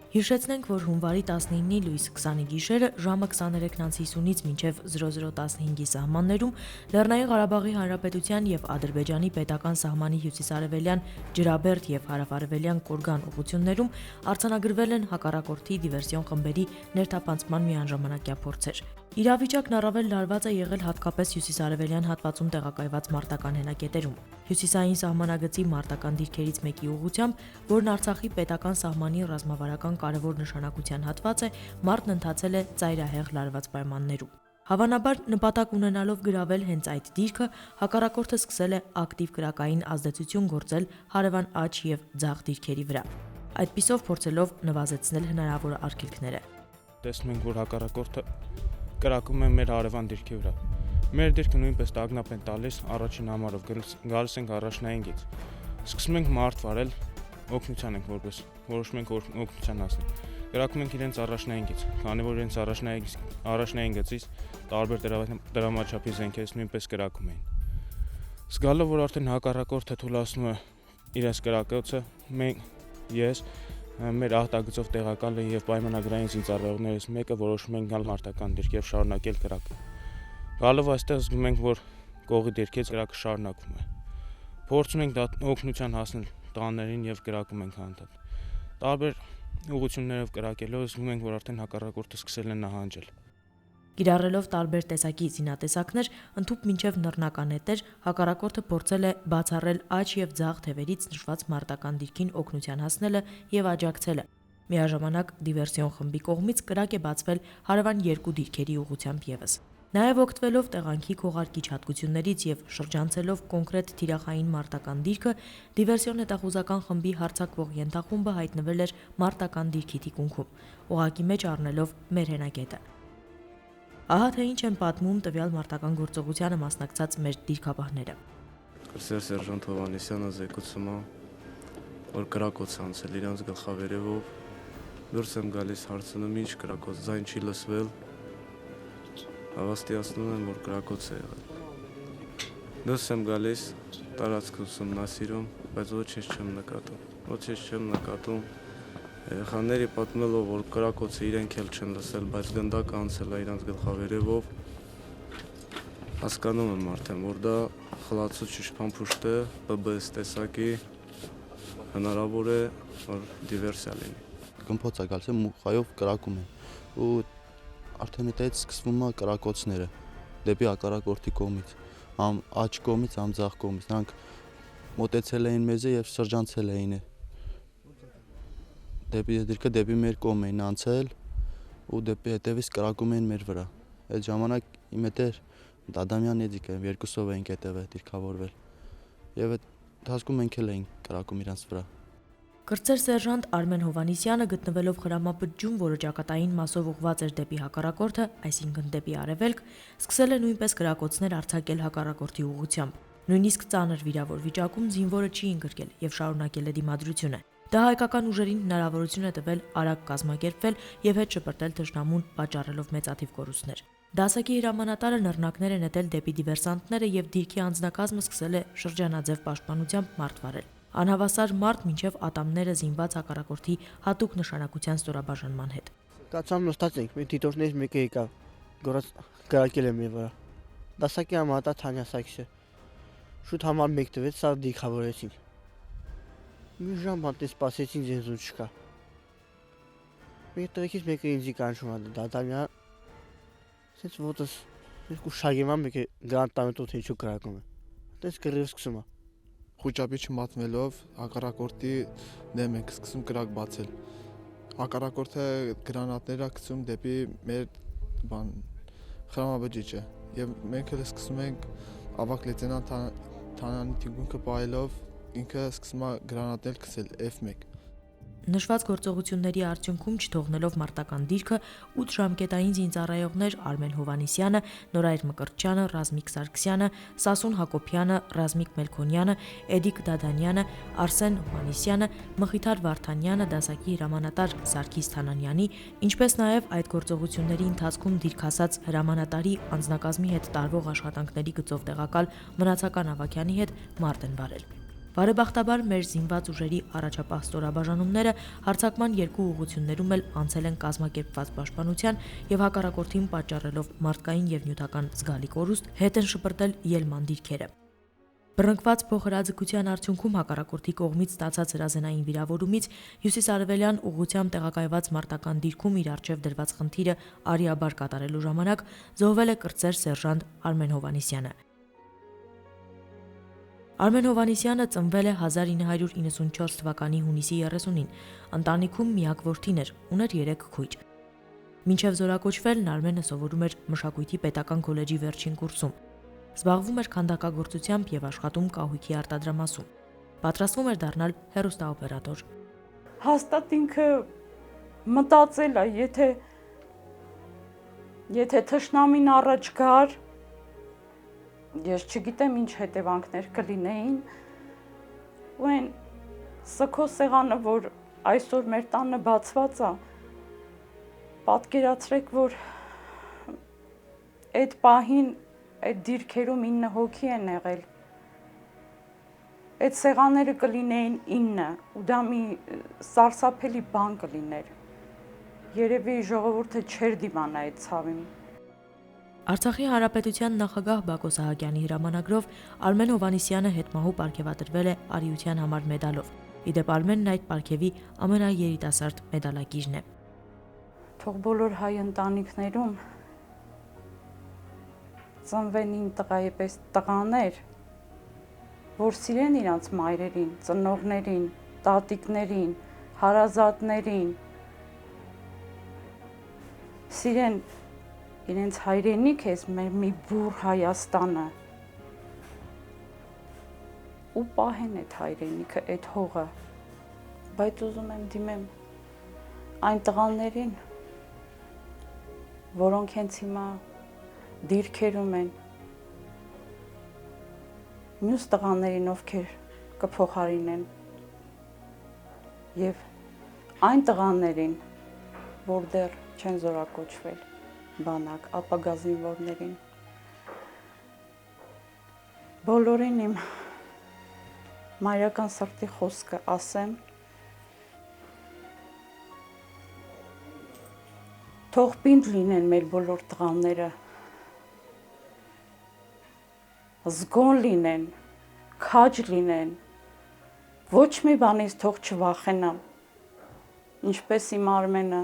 Հիշեցնենք, որ հունվարի 19-ի լույս 20-ի գիշերը ժամը 23:50-ից մինչև 00:15-ի սահմաններում Լեռնային Ղարաբաղի Հանրապետության եւ Ադրբեջանի պետական սահմանի հյուսիսարևելյան Ջրաբերդ եւ հարավարևելյան Կորգան ուղղություններում արձանագրվել են հակառակորդի դիվերսիոն խմբերի ներթափանցման միանժամանակյա փորձեր։ Իրավիճակն առավել լարված է եղել հատկապես հյուսիսարևելյան հատվածում տեղակայված մարտական հենակետերում։ Հյուսիսային սահմանագծի մարտական դիրքերից մեկի ուղղությամբ, որն Արցախի պետական սահմանի ռազմավարական կարևոր նշանակության հատված է, մարտն ընթացել է ծայրահեղ լարված պայմաններում։ Հավանաբար նպատակ ունենալով գրավել հենց այդ դիրքը, հակառակորդը սկսել է ակտիվ կրակային ազդեցություն գործել հարևան աջ եւ ձախ դիրքերի վրա, այդպիսով փորձելով նվազեցնել հնարավոր արգելքները։ Տեսնում ենք, որ հակառակորդը կրակում է մեր հարևան դիրքի վրա։ Մեր դիրքը նույնպես տագնապ են տալիս առաջին համարով, գալիս ենք առաջնային գից։ Սկսում ենք մարդ վարել, օգնության ենք որպես որոշում ենք օգնության հասնել։ Կրակում ենք իրենց առաջնային գից, քանի որ իրենց առաջնային գծից տարբեր դրամաչափի զենքերից նույնպես կրակում էին։ Զգալով, որ արդեն հակառակորդը թուլացնում է իրենց կրակոցը, ես մեր ահտագծով տեղակալը եւ պայմանագրային զինծառայողներից մեկը որոշում ենք գալ մարտական դիրք եւ շարունակել կրակը։ Գալով այստեղ զգում ենք, որ կողի դիրքից կրակը շարունակվում է։ Փորձում ենք օգնության հասնել տղաներին եւ կրակում ենք անդադար։ Տարբեր ուղղություններով կրակելով զգում ենք, որ արդեն հակառակորդը սկսել է նահանջել։ Կիրառելով տարբեր տեսակի զինատեսակներ, ընդհուպ մինչև նռնական էտեր, հակառակորդը փորձել է բացառել աջ եւ ձախ թևերից նշված մարտական դիրքին օգնության հասնելը եւ աջակցելը։ Միաժամանակ դիվերսիոն խմբի կողմից կրակ է բացվել հարևան երկու դիրքերի ուղղությամբ եւս։ Նաև օգտվելով տեղանքի քողարկիչ հատկություններից եւ շրջանցելով կոնկրետ թիրախային մարտական դիրքը, դիվերսիոն հետախուզական խմբի հարձակվող ենթախումբը հայտնվել էր մարտական դիրքի թիկունքում, օղակի մեջ առնելով մեր հենակետը։ Ահա թե ինչ են պատմում տվյալ մարտական գործողությանը մասնակցած մեր դիրքապահները։ Կրսեր սերժանտ Հովհաննիսյանը զեկուցում է, որ կրակոց անցել իրանց գլխավերևով, դուրս եմ գալիս հարցնում ինչ կրակոց, ձայն չի լսվել, հավաստիացնում եմ, որ կրակոց է եղել։ Դուրս եմ գալիս, տարածք ուսումնասիրում, բայց ոչինչ չեմ նկատում։ Երեխաների պատմելով, որ կրակոցը իրենք էլ չեն լսել, բայց գնդակ անցել է իրանց գլխավերևով, հասկանում եմ արդեն, որ դա խլացուցիչ փամփուշտ է, ՊԲՍ տեսակի, հնարավոր է, որ դիվերսիա լինի։ Գմփոց է գալիս, մուխայով կրակում են, ու արդեն այդտեղից սկսվում է կրակոցները դեպի հակառակորդի կողմից, համ աջ կողմից, համ ձախ կողմից, նրանք մոտեցել էին մեզ եւ շրջանցել էին դեպի մեր կողմ էին անցել ու դեպի հետևից կրակում էին մեր վրա։ Այդ ժամանակ իմ հետ Դադամյան Էդիկը երկուսով էինք հետևը դիրքավորվել եւ այդ ընթացքում մենք էլ էինք կրակում իրանց վրա։ Կրծեր սերժանտ Արմեն Հովհաննիսյանը գտնվելով Խրամապտջում, որը ճակատային մասով ուղղված էր դեպի հակառակորդը, այսինքն դեպի արևելք, սկսել է նույնպես կրակոցներ արձակել հակառակորդի ուղղությամբ։ Նույնիսկ ծանր վիրավոր վիճակում զինվորը չի ընկրկել եւ շարունակել է դիմադրությունը։ Դա հայկական ուժերին հնարավորություն է տվել արագ կազմակերպվել եւ հետ շպրտել թշնամուն, պատճառելով մեծաթիվ կորուստներ։ Դասակի հրամանատարը նռնակներ է նետել դեպի դիվերսանտները եւ դիրքի անձնակազմը սկսել է շրջանաձև պաշտպանությամբ մարդ վարել։ Անհավասար մարդ մինչև ատամները զինված հակառակորդի հատուկ նշանակության ստորաբաժանման հետ։ Կացամ նստած ենք, մեր դիտորդներից մեկը եկավ, գորած կրակել է մեր վրա։ Դասակի համատա Թանյա Սաքսը։ Շուտ համար 1 տվեց, սա դիքավորեցին։ Մի ժամ բանտես սպասեցին զենզուն չկա։ Մեր տղեկից մեկը ինձի կանչում է Դադամյա։ Սենց ոտս երկու շագեման մեկը գրանտամետով թե ինչու կրակում է։ Այդպես կռիվ սկսում է։ Խոճապիչը մատնելով հակառակորդի դեմ ենք սկսում կրակ բացել։ Հակառակորդը գրանատներ է գցում դեպի մեր խրամաբջիջը եւ մենք էլ սկսում ենք ավակ լեյտենանտ Թանյանի թիկունքը պահելով ինքը սկսում է գրանատներ գցել F1։ Նշված գործողությունների արդյունքում չթողնելով մարտական դիրքը 8 ժամկետային զինծառայողներ Արմեն Հովհաննիսյանը, Նորայր Մկրտչյանը, Ռազմիկ Սարգսյանը, Սասուն Հակոբյանը, Ռազմիկ Մելքոնյանը, Էդիկ Դադանյանը, Արսեն Հովհաննիսյանը, Մխիթար Վարդանյանը, դասակի հրամանատար Սարգիս Թանանյանի, ինչպես նաև այդ գործողությունների ընթացքում դիրքասած հրամանատարի անձնակազմի հետ տարվող աշխատանքների գծով տեղակալ Մնացական Ավագյանի հետ մարդ են վարել։ Բարեբախտաբար մեր զինված ուժերի առաջապահ ստորաբաժանումները հարձակման երկու ուղղություններում էլ անցել են կազմակերպված պաշտպանության եւ հակառակորդին պատճառելով մարդկային եւ նյութական զգալի կորուստ, հետ են շպրտել ելման դիրքերը։ Բռնկված փոխհրաձգության արդյունքում հակառակորդի կողմից ստացած հրազենային վիրավորումից հյուսիսարևելյան ուղղությամբ տեղակայված մարտական դիրքում իր առջև դրված խնդիրը արիաբար կատարելու ժամանակ զոհվել է կրտսեր սերժանտ Արմեն Հովհաննիսյանը։ Արմեն Հովհաննիսյանը ծնվել է 1994 թվականի հունիսի 30-ին, ընտանիքում միակ որդին էր, ուներ 3 քույր։ Մինչև զորակոչվելն Արմենը սովորում էր Մշակույթի պետական քոլեջի վերջին կուրսում, զբաղվում էր քանդակագործությամբ եւ աշխատում կահույքի արտադրամասում։ Պատրաստվում էր դառնալ հեռուստաօպերատոր։ Հաստատ ինքը մտածել է, եթե թշնամին առաջ գար, ես չգիտեմ ինչ հետևանքներ կլինեին, ու այն սքո սեղանը, որ այսօր մեր տանը բացված է, պատկերացրեք, որ այդ պահին այդ դիրքերում 9 հոգի են եղել, այդ սեղանները կլինեին 9, ու դա մի սարսափելի բան կլիներ, երևի ժողովուրդը չէր դիմանա այդ ցավին։ Արցախի հանրապետության նախագահ Բակո Սահակյանի հրամանագրով Արմեն Հովհաննիսյանը հետմահու պարգևատրվել է արիության համար մեդալով։ Իդեպ Արմենն այդ պարգևի ամենաերիտասարդ մեդալակիրն է։ Թող բոլոր հայ ընտանիքներում ծնվեն 9 տղայի պես տղաներ, որ սիրեն իրանց մայրերին, ծնողներին, տատիկներին, հարազատներին, սիրեն իրենց հայրենիք ես մեր մի բուռ Հայաստանը, ու պահեն այդ հայրենիքը, այդ հողը, բայց ուզում եմ դիմեմ այն տղաներին, որոնք հենց հիմա դիրքերում են, մյուս տղաներին, ովքեր կփոխարինեն, եւ այն տղաներին, որ դեռ չեն զորակոչվել բանակ, ապագա զինվորներին, բոլորին իմ մայրական սրտի խոսքը ասեմ, թող պինդ լինեն մեր բոլոր տղաները, զգոն լինեն, քաջ լինեն, ոչ մի բանից թող չվախենան, ինչպես իմ Արմենը,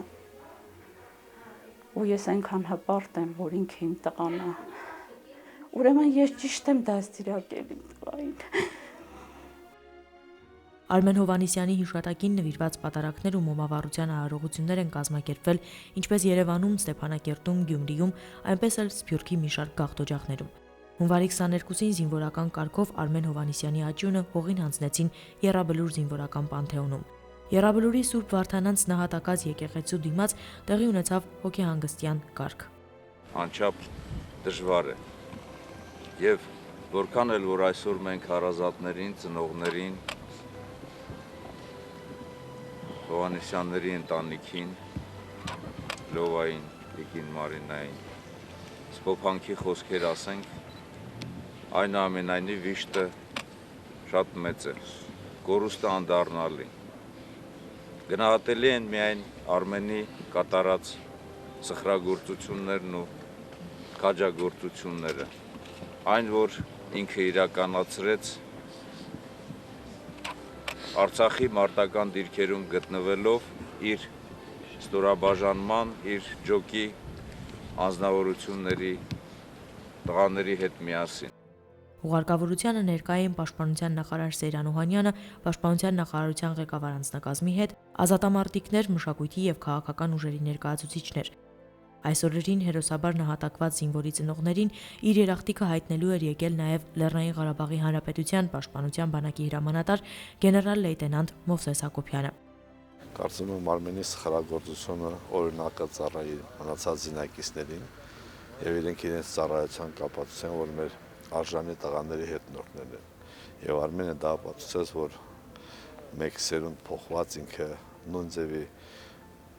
ու ես այնքան հպարտ եմ, որ ինքը իմ տղան է, ուրեմն ես ճիշտ եմ դաստիարակել իմ տղային։ Արմեն Հովհաննիսյանի հիշատակին նվիրված պատարակներ ու մոմավառության արարողություններ են կազմակերպվել ինչպես Երևանում, Ստեփանակերտում, Գյումրիում, այնպես էլ Սփյուռքի մի շարք գաղթօջախներում։ Հունվարի 22-ին զինվորական կարգով Արմեն Հովհաննիսյանի աճյունը հողին հանձնեցին Եռաբլուր զինվորական պանթեոնում։ Եռաբլուրի Սուրբ Վարդանանց նահատակած եկեղեցու դիմաց տեղի ունեցավ հոգեհանգստյան կարգ։ Անչափ դժվար է։ Եվ որքան էլ որ այսօր մենք հարազատներին, ծնողներին, Հովհաննիսյանների ընտանիքին, Լովային, Տիկին Մարինային, սփոփանքի խոսքեր ասենք, այնուամենայնիվ վիշտը շատ մեծ է, կորուստը անդառնալի։ Գնահատելի են միայն Արմենի կատարած սխրագործություններն ու քաջագործությունները, այն որ ինքը իրականացրեց Արցախի մարտական դիրքերում գտնվելով իր ստորաբաժանման, իր ջոկի անձնավորությունների տղաների հետ միասին։ Ուղարկավորությանը ներկայ էին Պաշտպանության նախարար Սեյրան Օհանյանը, Պաշտպանության նախարարության ղեկավար անձնակազմի հետ, ազատամարտիկներ, մշակույթի եւ քաղաքական ուժերի ներկայացուցիչներ։ Այս օրերին հերոսաբար նահատակված զինվորի ծնողներին իր երախտիկը հայտնելու էր եկել նաև Լեռնային Ղարաբաղի Հանրապետության Պաշտպանության բանակի հրամանատար գեներալ լեյտենանտ Մովսես Հակոբյանը։ Կարծում եմ Արմենի սխրագործությունը օրինակը ծառայի մնացած զինակիցներին եւ իրենց ծառայության կապակցությամբ, որ մեր արժանի տղաների հետնորդներն են։ Եվ Արմենը դա ապացուցեց, որ մեկ սերունդ փոխված ինքը նույն ձևի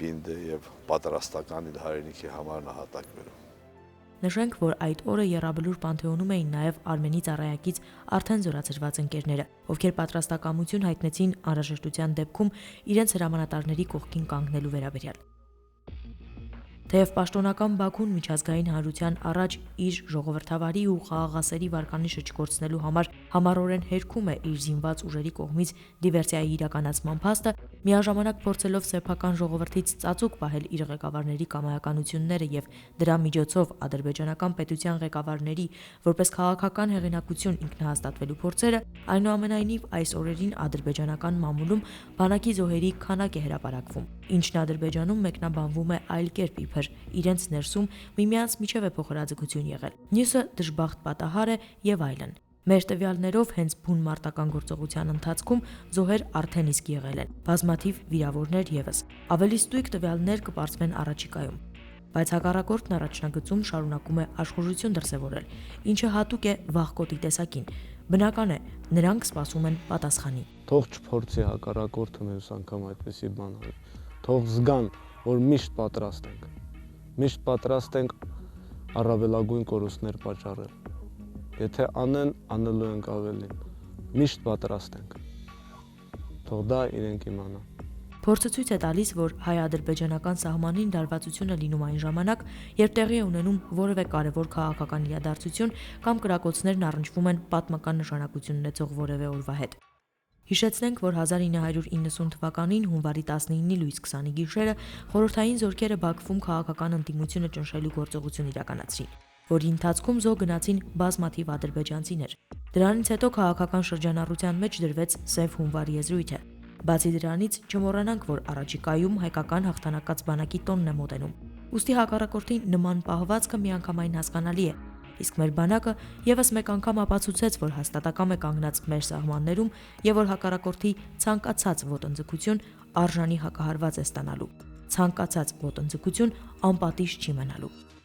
պինդ է եւ պատրաստական իր հայրենիքի համար նահատակվելու։ Նշենք, որ այդ օրը Եռաբլուր Պանթեոնում էին նաև Արմենի ծառայակից արդեն զորացրված ընկերները, ովքեր պատրաստակամություն հայտնեցին անհրաժեշտության դեպքում իրենց հրամանատարների կողքին կանգնելու վերաբերյալ։ Թեև պաշտոնական Բաքուն միջազգային հանրության առաջ իր ժողովրդավարի ու խաղաղասերի վարկանիշը չկորցնելու համար համառորեն հերքում է իր զինված ուժերի կողմից դիվերսիայի իրականացման փաստը, միաժամանակ փորձելով սեփական ժողովրդից ծածուկ պահել իր ղեկավարների կամայականությունները եւ դրա միջոցով ադրբեջանական պետության ղեկավարների որպես քաղաքական հեղինակություն ինքնահաստատվելու փորձերը, այնուամենայնիվ այս օրերին ադրբեջանական մամուլում բանակի զոհերի քանակ է հրապարակվում, ինչն Ադրբեջանում մեկնաբանվում է այլ կերպ իբր իրենց ներսում միմյանց միջև է փոխհրաձգություն եղել։ Մյուսը դժբախտ պատահար է եւ այլն։ Մեր տվյալներով հենց բուն մարտական գործողության ընթացքում զոհեր արդեն իսկ եղել են, բազմաթիվ վիրավորներ եւս։ Ավելի ստույգ տվյալներ կպարզվեն առաջիկայում։ Բայց հակառակորդն առաջնագծում շարունակում է աշխուժություն դրսևորել, ինչը հատուկ է վախկոտի տեսակին։ Բնական է, նրանք սպասում են պատասխանի։ Թող չփորձի հակառակորդը մյուս անգամ այդպեսի բան անել։ Թող զգան, որ միշտ պատրաստ ենք։ Միշտ պատրաստ ենք առավելագույն կորուստներ պատճառել։ Եթե անեն, անելու ենք ավելին։ Միշտ պատրաստ ենք։ Թող դա իրենք իմանան։ Փորձը ցույց է տալիս, որ հայ-ադրբեջանական սահմանին լարվածությունը լինում այն ժամանակ, երբ տեղի է ունենում որևէ կարևոր քաղաքական իրադարձություն կամ կրակոցներն առնչվում են պատմական նշանակություն ունեցող որևէ օրվա հետ։ Հիշեցնենք, որ 1990 թվականին հունվարի 19-ի լույս 20-ի գիշերը խորհրդային զորքերը Բաքվում քաղաքական ընդդիմությունը ճնշելու գործողություն իրականացրին, որի ընթացքում զոհ գնացին բազմաթիվ ադրբեջանցիներ։ Դրանից հետո քաղաքական շրջանառության մեջ դրվեց Սև հունվար եզրույթը։ Բացի դրանից չմոռանանք, որ առաջիկայում հայկական հաղթանակած բանակի տոնն է մոտենում։ Ուստի հակառակորդի նման պահվածքը միանգամայն հասկանալի է, իսկ մեր բանակը եւս մեկ անգամ ապացուցեց, որ հաստատակամ է կանգնած մեր սահմաններում եւ որ հակառակորդի ցանկացած ոտնձգություն արժանի հակահարված է ստանալու, ցանկացած ոտնձգություն անպատիժ չի մնալու։